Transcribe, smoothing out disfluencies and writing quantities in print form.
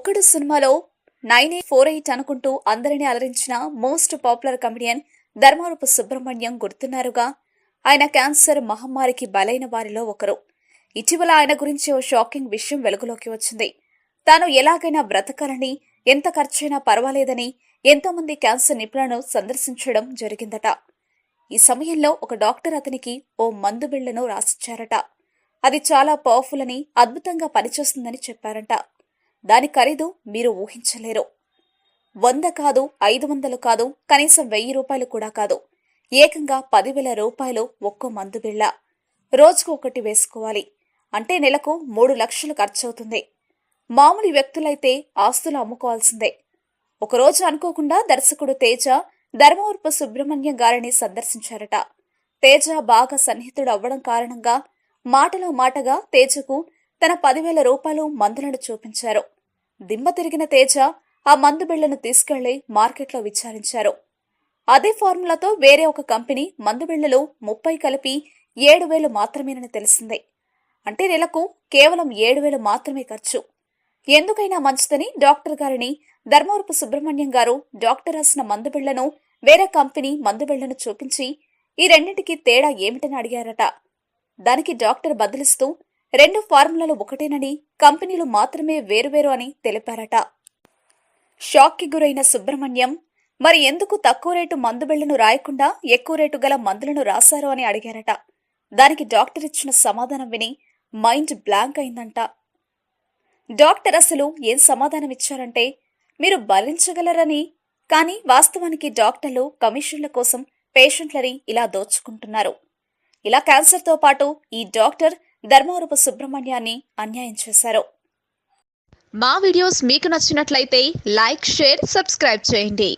ఒక్కడు సినిమాలో 9848 అనుకుంటూ అందరినీ అలరించిన most popular comedian Dharmavarapu Subrahmanyam గుర్తున్నారుగా. ఆయన క్యాన్సర్ మహమ్మారికి బలైన వారిలో ఒకరు. ఇటీవల ఆయన గురించి ఓ షాకింగ్ విషయం వెలుగులోకి వచ్చింది. తాను ఎలాగైనా బ్రతకాలని, ఎంత ఖర్చైనా పర్వాలేదని ఎంతో మంది క్యాన్సర్ నిపుణులను సందర్శించడం జరిగిందట. ఈ సమయంలో ఒక డాక్టర్ అతనికి ఓ మందు బిళ్లను రాసిచ్చారట. అది చాలా పవర్ఫుల్ అని, అద్భుతంగా పనిచేస్తుందని చెప్పారట. దాని ఖరీదు మీరు ఊహించలేరు. 100 కాదు, 500 కాదు, కనీసం 1000 రూపాయలు కూడా కాదు. ఏకంగా 10,000 రూపాయలు ఒక్కో మందు బిళ్ళ. రోజుకు ఒకటి వేసుకోవాలి. అంటే నెలకు 3 లక్షలు ఖర్చవుతుంది. మామూలు వ్యక్తులైతే ఆస్తులు అమ్ముకోవాల్సిందే. ఒకరోజు అనుకోకుండా దర్శకుడు తేజ ధర్మవరపు సుబ్రహ్మణ్యం గారిని సందర్శించారట. తేజ బాగా సన్నిహితుడు అవ్వడం కారణంగా మాటలో మాటగా తేజకు తన 10,000 రూపాయలు మందులను చూపించారు. దిమ్మ తిరిగిన తేజ ఆ మందు బిళ్లను తీసుకెళ్లి మార్కెట్లో విచారించారు. అదే ఫార్ములాతో వేరే ఒక కంపెనీ మందు బిళ్లలు 30 కలిపి 7,000 మాత్రమేనని తెలిసింది. అంటే నెలకు కేవలం 7,000 మాత్రమే ఖర్చు. ఎందుకైనా మంచిదని డాక్టర్ గారిని ధర్మవరపు సుబ్రహ్మణ్యం గారు డాక్టర్ రాసిన మందు బిళ్లను, వేరే కంపెనీ మందు బిళ్లను చూపించి ఈ రెండింటికి తేడా ఏమిటని అడిగారట. దానికి డాక్టర్ బదులిస్తూ 2 ఫార్ములాలు ఒకటేనని, కంపెనీలు మాత్రమే వేరువేరు అని తెలిపారట. షాక్కి గురైన సుబ్రహ్మణ్యం మరి ఎందుకు తక్కువ రేటు మందు బిళ్లను రాయకుండా ఎక్కువ రేటు గల మందులను రాశారు అని అడిగారట. దానికి డాక్టర్ ఇచ్చిన సమాధానం విని మైండ్ బ్లాంక్ అయిందంట. డాక్టర్ అసలు ఏం సమాధానం ఇచ్చారంటే, మీరు భరించగలరని, కానీ వాస్తవానికి డాక్టర్లు కమిషన్ల కోసం పేషెంట్లని ఇలా దోచుకుంటున్నారు. ఇలా క్యాన్సర్తో పాటు ఈ డాక్టర్ ధర్మవరపు సుబ్రహ్మణ్యాన్ని అన్యాయం చేశారు. మా వీడియోస్ మీకు నచ్చినట్లయితే లైక్, షేర్, సబ్స్క్రైబ్ చేయండి.